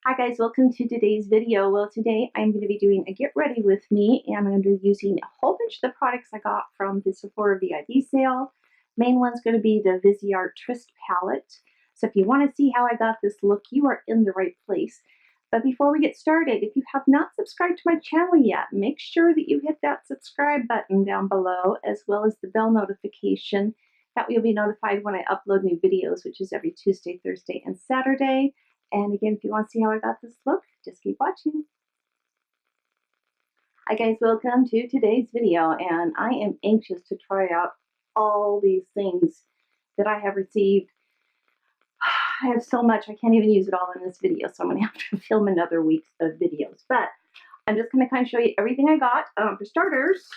Hi guys, welcome to today's video. Well, today I'm going to be doing a get ready with me, and I'm going to be using a whole bunch of the products I got from the Sephora VIP sale. Main one's going to be the Viseart Tryst Palette. So if you want to see how I got this look, you are in the right place. But before we get started, if you have not subscribed to my channel yet, make sure that you hit that subscribe button down below, as well as the bell notification. That way you'll be notified when I upload new videos, which is every Tuesday, Thursday, and Saturday. And again, if you want to see how I got this look, just keep watching. Hi guys, welcome to today's video, and I am anxious to try out all these things that I have received. I have so much, I can't even use it all in this video, so I'm going to have to film another week of videos. But I'm just going to kind of show you everything I got. For starters,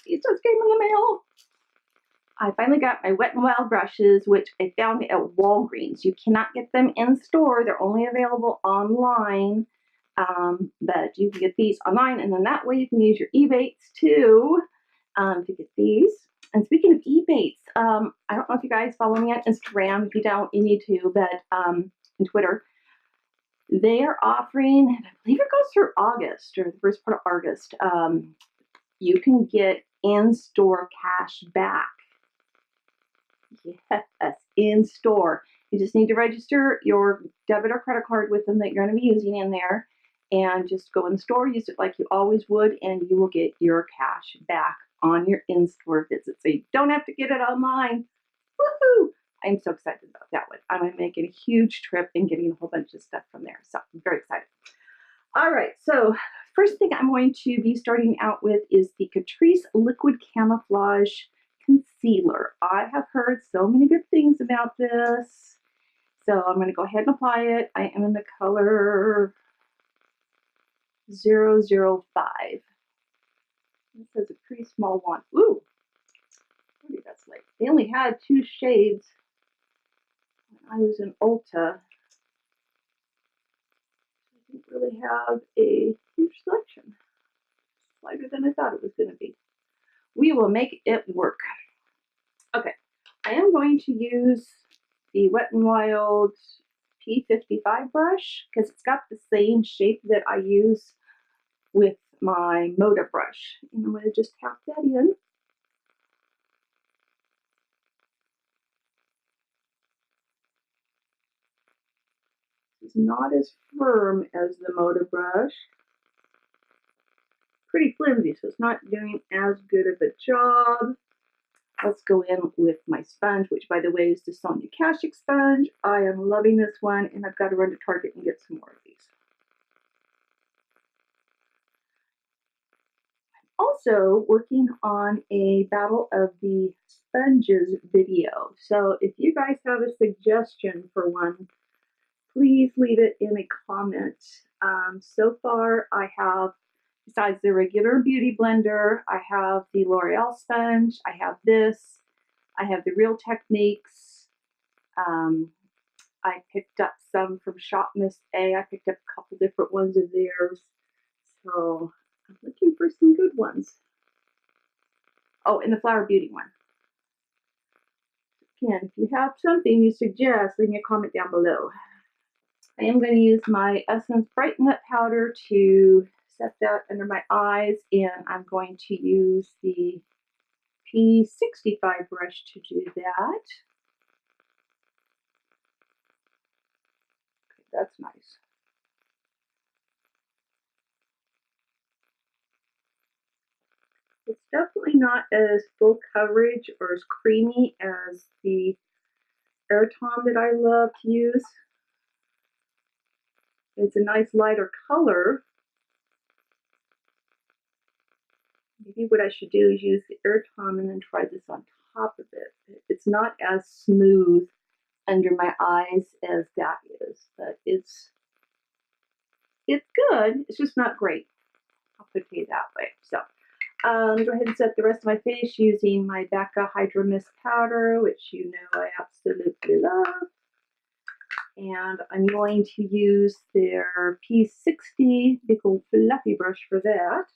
it just came in the mail. I finally got my Wet n Wild brushes, which I found at Walgreens. You cannot get them in store. They're only available online. But you can get these online, and then that way you can use your EBATES too to get these. And speaking of EBATES, I don't know if you guys follow me on Instagram. If you don't, you need to, but and Twitter. They are offering, and I believe it goes through August, or the first part of August, you can get in-store cash back. Yes, in store. You just need to register your debit or credit card with them that you're going to be using in there, and just go in the store, use it like you always would, and you will get your cash back on your in-store visit. So you don't have to get it online. Woohoo! I'm so excited about that one. I'm making a huge trip and getting a whole bunch of stuff from there. So I'm very excited. All right, so first thing I'm going to be starting out with is the Catrice Liquid Camouflage Concealer. I have heard so many good things about this, so I'm going to go ahead and apply it. I am in the color 005. This is a pretty small one. Ooh, maybe that's light. They only had 2 shades when I was in Ulta. I didn't really have a huge selection. Lighter than I thought it was going to be. We will make it work. Okay, I am going to use the Wet n Wild P55 brush because it's got the same shape that I use with my Moda brush. And I'm going to just tap that in. It's not as firm as the Moda brush. Pretty flimsy, so it's not doing as good of a job. Let's go in with my sponge, which by the way is the Sonia Kashuk sponge. I am loving this one, and I've got to run to Target and get some more of these. I'm also working on a Battle of the Sponges video. So if you guys have a suggestion for one, please leave it in a comment. So far I have, besides the regular beauty blender, I have the L'Oreal sponge, I have this, I have the Real Techniques, I picked up some from Shop Miss A, I picked up a couple different ones of theirs, so I'm looking for some good ones. Oh, and the Flower Beauty one. Again, if you have something you suggest, leave me a comment down below. I am going to use my Essence Brighten Up powder to set that under my eyes, and I'm going to use the P65 brush to do that. Okay, that's nice. It's definitely not as full coverage or as creamy as the Air Tom that I love to use. It's a nice lighter color. Maybe what I should do is use the Air Tom and then try this on top of it. It's not as smooth under my eyes as that is, but it's good. It's just not great. I'll put it that way. So go ahead and set the rest of my face using my BECCA Hydra-Mist powder, which you know I absolutely love. And I'm going to use their P60 big old fluffy brush for that.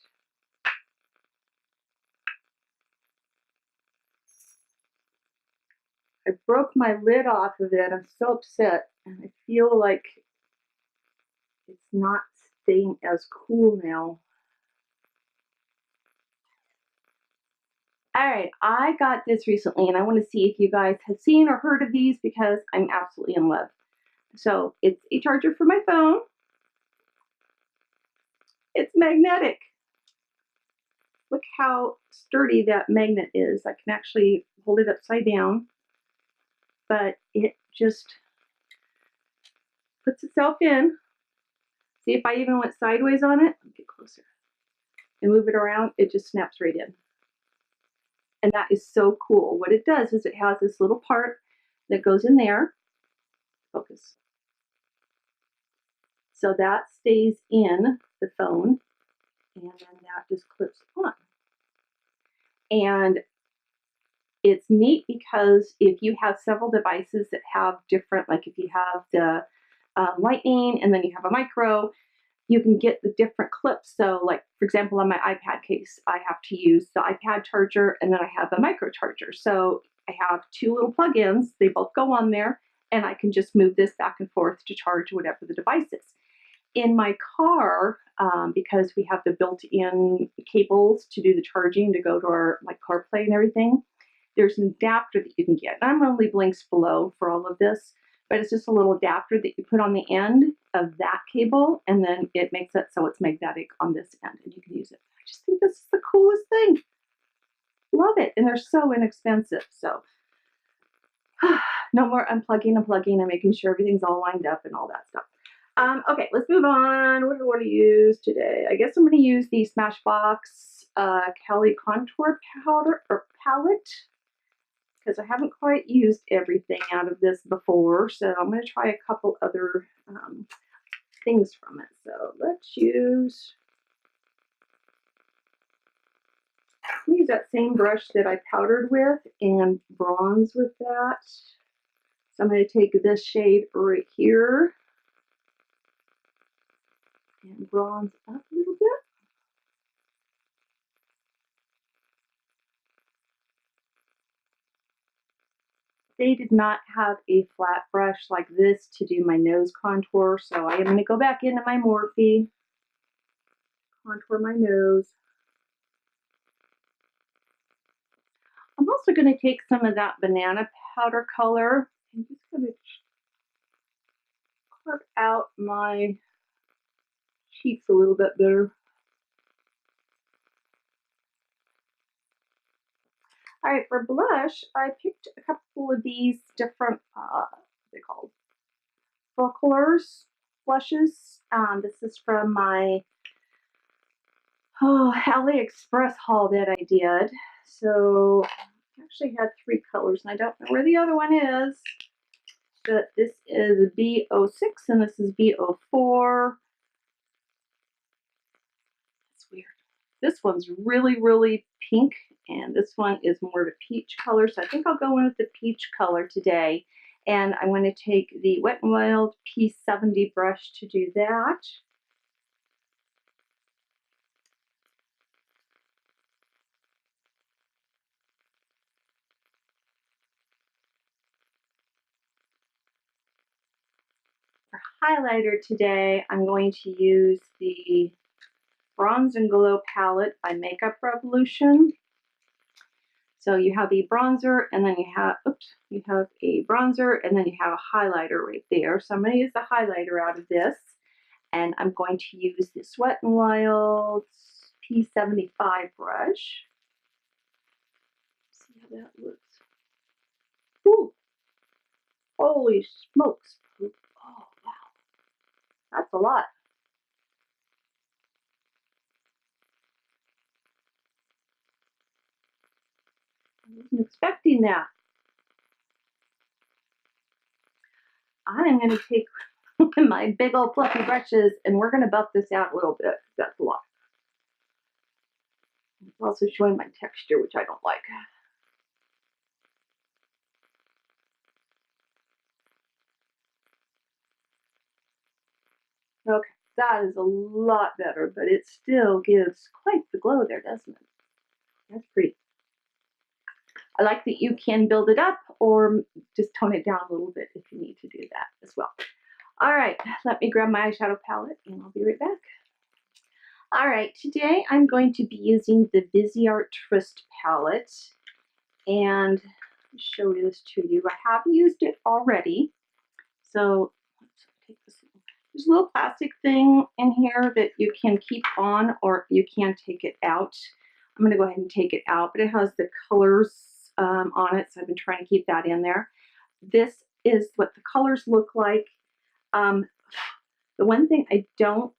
I broke my lid off of it. I'm so upset, and I feel like it's not staying as cool now. All right, I got this recently, and I want to see if you guys have seen or heard of these because I'm absolutely in love. So it's a charger for my phone. It's magnetic. Look how sturdy that magnet is. I can actually hold it upside down, but it just puts itself in. See, if I even went sideways on it, get closer, and move it around, it just snaps right in. And that is so cool. What it does is it has this little part that goes in there. Focus. So that stays in the phone, and then that just clips on. And it's neat because if you have several devices that have different, like if you have the lightning and then you have a micro, you can get the different clips. So like, for example, on my iPad case, I have to use the iPad charger and then I have a micro charger. So I have two little plug-ins, they both go on there, and I can just move this back and forth to charge whatever the device is. In my car, because we have the built-in cables to do the charging to go to our like CarPlay and everything, there's an adapter that you can get. And I'm going to leave links below for all of this, but it's just a little adapter that you put on the end of that cable, and then it makes it so it's magnetic on this end, and you can use it. I just think this is the coolest thing. Love it, and they're so inexpensive. So no more unplugging and plugging and making sure everything's all lined up and all that stuff. Okay, let's move on. What do I want to use today? I guess I'm going to use the Smashbox Cali contour powder or palette, because I haven't quite used everything out of this before, so I'm going to try a couple other things from it. So let's use that same brush that I powdered with and bronze with that. So I'm going to take this shade right here and bronze up a little bit. They did not have a flat brush like this to do my nose contour, so I am going to go back into my Morphe, contour my nose. I'm also going to take some of that banana powder color and just going to carve out my cheeks a little bit better. All right, for blush, I picked a couple of these different, what are they called? FOCALLURE blushes. This is from my AliExpress haul that I did. So I actually had 3 colors, and I don't know where the other one is. But this is B06 and this is B04. That's weird. This one's really, really pink, and this one is more of a peach color. So I think I'll go in with the peach color today. And I'm going to take the Wet n Wild P70 brush to do that. For highlighter today, I'm going to use the Bronze and Glow palette by Makeup Revolution. So you have a bronzer, and then you have a bronzer, and then you have a highlighter right there. So I'm going to use the highlighter out of this, and I'm going to use this Wet n Wild P75 brush. See how that looks. Ooh, holy smokes! Oh wow, that's a lot. I wasn't expecting that. I am going to take my big old fluffy brushes, and we're going to buff this out a little bit. That's a lot. It's also showing my texture, which I don't like. Okay, that is a lot better, but it still gives quite the glow there, doesn't it? That's pretty. I like that you can build it up or just tone it down a little bit if you need to do that as well. All right, let me grab my eyeshadow palette and I'll be right back. All right, today I'm going to be using the Viseart Tryst palette, and I'll show this to you. I have used it already, so let's take this. There's a little plastic thing in here that you can keep on, or you can take it out. I'm going to go ahead and take it out, but it has the colors on it, so I've been trying to keep that in there. This is what the colors look like. The one thing I don't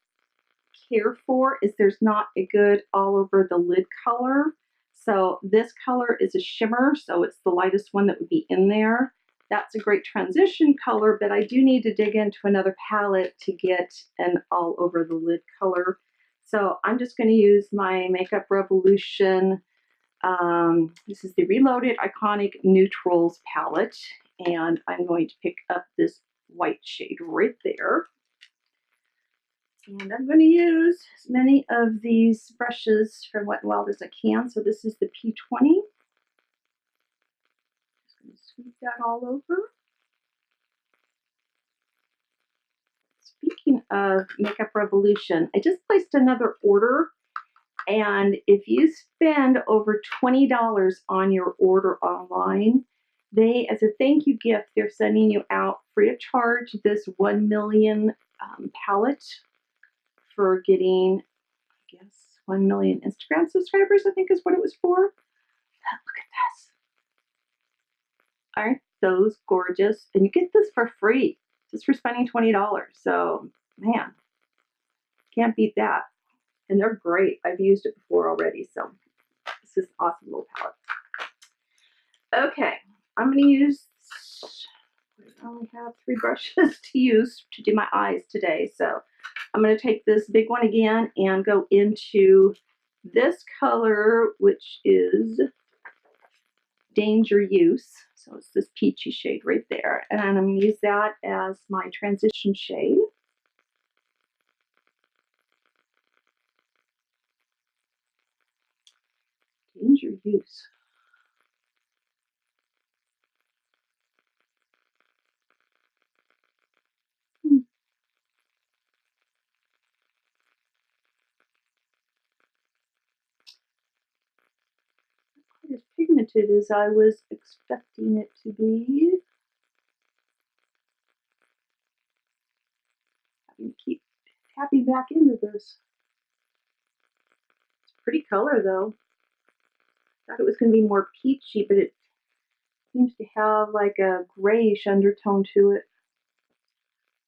care for is there's not a good all over the lid color. So this color is a shimmer, so it's the lightest one that would be in there. That's a great transition color, but I do need to dig into another palette to get an all over the lid color. So I'm just going to use my Makeup Revolution. This is the Reloaded Iconic Newtrals palette, and I'm going to pick up this white shade right there. And I'm going to use as many of these brushes from Wet n Wild as I can. So this is the P20. Just going to sweep that all over. Speaking of Makeup Revolution, I just placed another order. And if you spend over $20 on your order online, they, as a thank you gift, they're sending you out free of charge this 1 million palette for getting, I guess, 1 million Instagram subscribers, I think is what it was for. Look at this. Aren't those gorgeous? And you get this for free, just for spending $20. So, man, can't beat that. And they're great. I've used it before already, so this is an awesome little palette. Okay, I'm going to use, I only have 3 brushes to use to do my eyes today, so I'm going to take this big one again and go into this color, which is Danger Use. So it's this peachy shade right there. And I'm going to use that as my transition shade. Danger Use. As pigmented as I was expecting it to be. Having to keep tapping back into this. It's a pretty color though. Thought it was going to be more peachy, but it seems to have like a grayish undertone to it.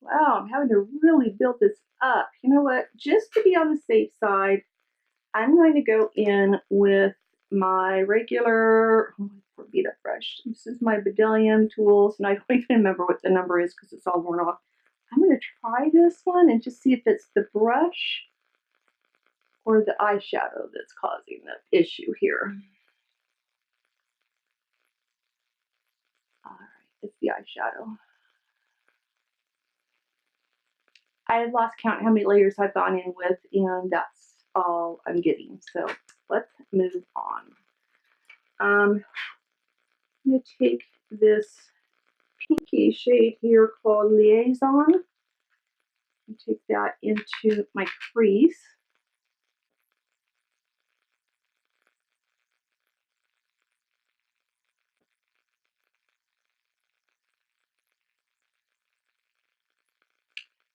Wow, I'm having to really build this up. You know what? Just to be on the safe side, I'm going to go in with my regular beat up brush. This is my Bedellium tools, and I don't even remember what the number is because it's all worn off. I'm going to try this one and just see if it's the brush or the eyeshadow that's causing the issue here. All right, it's the eyeshadow. I've lost count how many layers I've gone in with, and that's all I'm getting. So let's move on. I'm going to take this pinky shade here called Liaison and take that into my crease.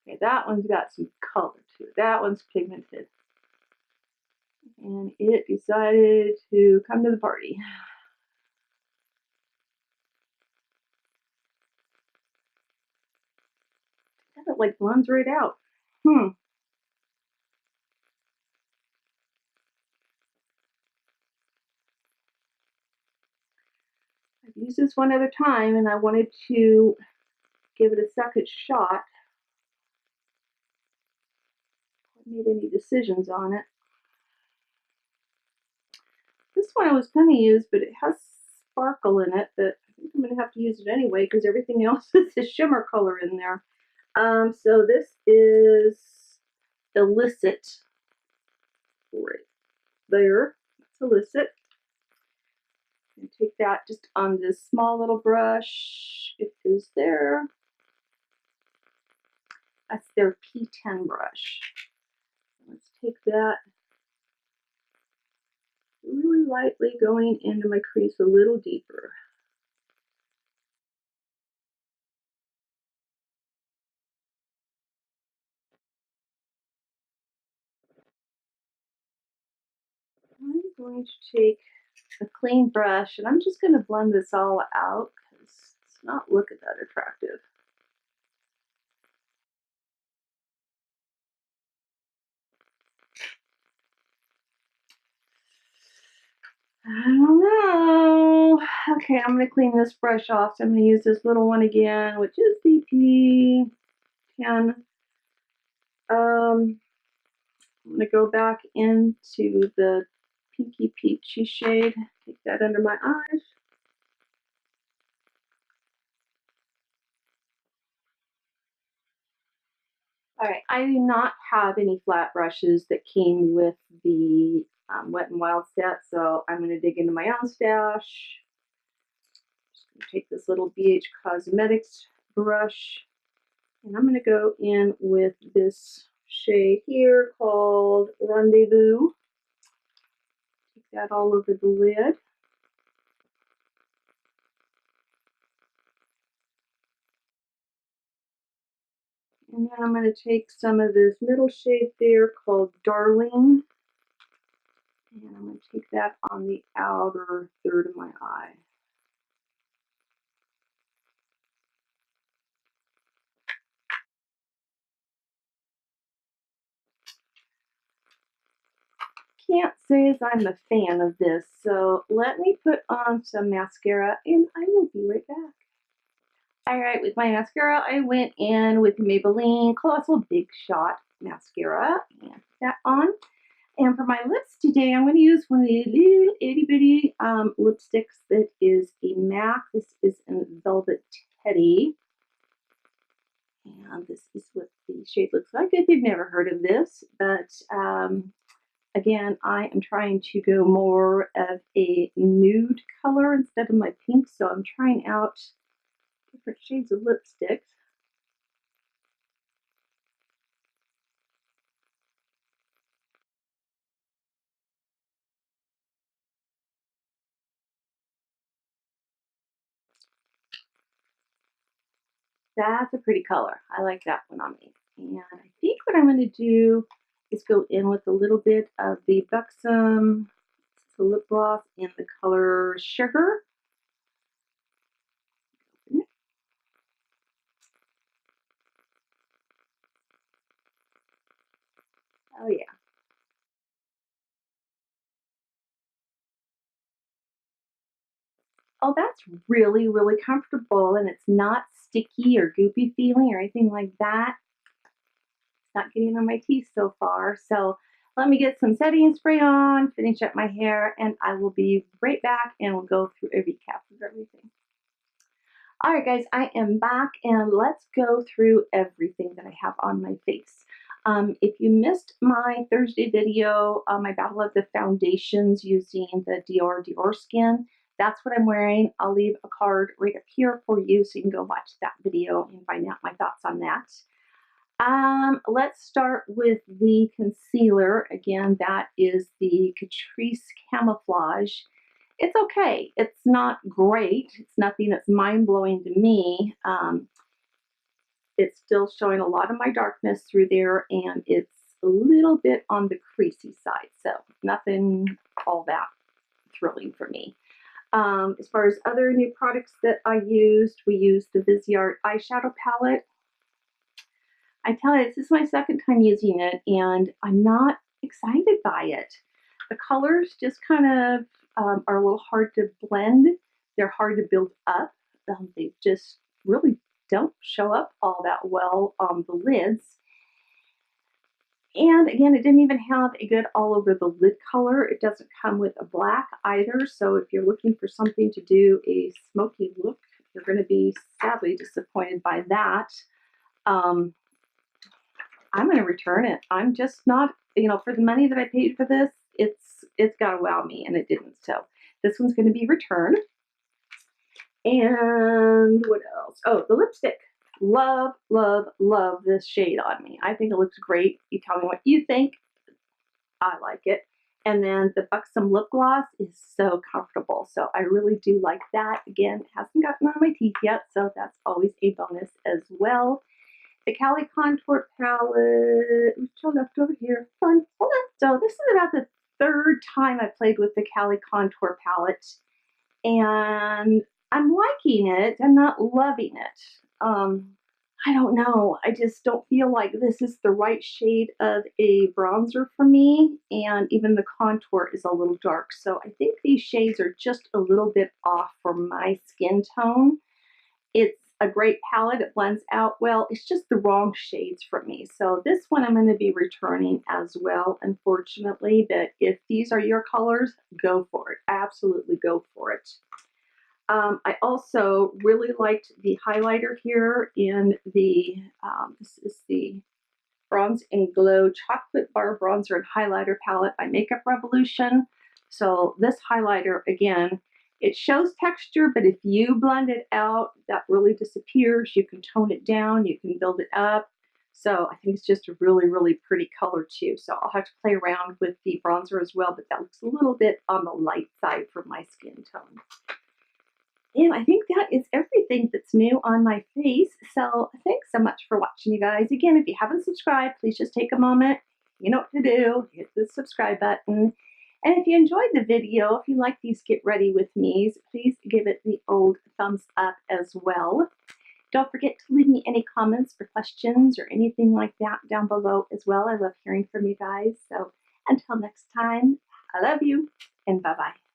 Okay, that one's got some color to it. That one's pigmented. And it decided to come to the party. It like blends right out. I've used this one other time and I wanted to give it a second shot. I haven't made any decisions on it. This one I was going to use, but it has sparkle in it that I think I'm going to have to use it anyway because everything else is a shimmer color in there. So this is Illicit right there. That's Illicit. And take that just on this small little brush. It is there. That's their P10 brush. Let's take that really lightly, going into my crease a little deeper. I'm going to take a clean brush and I'm just going to blend this all out because it's not looking that attractive. I don't know. Okay, I'm going to clean this brush off. So I'm going to use this little one again, which is the P10. I'm going to go back into the Pinky Peachy shade. Take that under my eyes. Alright, I do not have any flat brushes that came with the Wet n Wild set, so I'm going to dig into my own stash. Just going to take this little BH Cosmetics brush, and I'm going to go in with this shade here called Rendezvous. Take that all over the lid. And then I'm going to take some of this middle shade there called Darling. And I'm going to take that on the outer third of my eye. Can't say as I'm a fan of this, so let me put on some mascara and I will be right back. Alright, with my mascara, I went in with Maybelline Colossal Big Shot Mascara and put that on. And for my lips today, I'm going to use one of the little itty bitty lipsticks that is a MAC. This is in Velvet Teddy. And this is what the shade looks like if you've never heard of this. But again, I am trying to go more of a nude color instead of my pink. So I'm trying out different shades of lipstick. That's a pretty color. I like that one on me. And I think what I'm going to do is go in with a little bit of the BECCA lip gloss in the color Sugar. Oh yeah. Oh, that's really, really comfortable, and it's not sticky or goopy feeling or anything like that. It's not getting on my teeth so far. So let me get some setting spray on, finish up my hair, and I will be right back and we'll go through a recap of everything. Alright guys, I am back and let's go through everything that I have on my face. If you missed my Thursday video, my battle of the foundations using the Dior Skin, that's what I'm wearing. I'll leave a card right up here for you so you can go watch that video and find out my thoughts on that. Let's start with the concealer. Again, that is the Catrice Camouflage. It's okay. It's not great. It's nothing that's mind-blowing to me. It's still showing a lot of my darkness through there, and it's a little bit on the creasy side. So nothing all that thrilling for me. As far as other new products that I used, we used the Viseart Eyeshadow Palette. I tell you, this is my second time using it, and I'm not excited by it. The colors just kind of are a little hard to blend. They're hard to build up. They just really don't show up all that well on the lids. And again, it didn't even have a good all over the lid color. It doesn't come with a black either. So if you're looking for something to do a smoky look, you're going to be sadly disappointed by that. I'm going to return it. I'm just not, you know, for the money that I paid for this, it's got to wow me, and it didn't. So this one's going to be returned. And what else? Oh, the lipstick. love, love, love this shade on me. I think it looks great. You tell me what you think. I like it. And then the Buxom lip gloss is so comfortable. So I really do like that. Again, it hasn't gotten on my teeth yet, so that's always a bonus as well. The Cali Contour Palette, which I left over here. Hold on. So this is about the third time I played with the Cali Contour Palette, and I'm liking it. I'm not loving it. I don't know. I just don't feel like this is the right shade of a bronzer for me, and even the contour is a little dark. So I think these shades are just a little bit off for my skin tone. It's a great palette. It blends out well. It's just the wrong shades for me. So this one I'm going to be returning as well, unfortunately. But if these are your colors, go for it. Absolutely go for it. I also really liked the highlighter here in the, this is the Bronze and Glow Chocolate Bar Bronzer and Highlighter Palette by Makeup Revolution. So this highlighter, again, it shows texture, but if you blend it out, that really disappears. You can tone it down, you can build it up. So I think it's just a really, really pretty color too. So I'll have to play around with the bronzer as well, but that looks a little bit on the light side for my skin tone. And I think that is everything that's new on my face. So thanks so much for watching, you guys. Again, if you haven't subscribed, please just take a moment. You know what to do. Hit the subscribe button. And if you enjoyed the video, if you like these Get Ready With Me's, please give it the old thumbs up as well. Don't forget to leave me any comments or questions or anything like that down below as well. I love hearing from you guys. So until next time, I love you and bye-bye.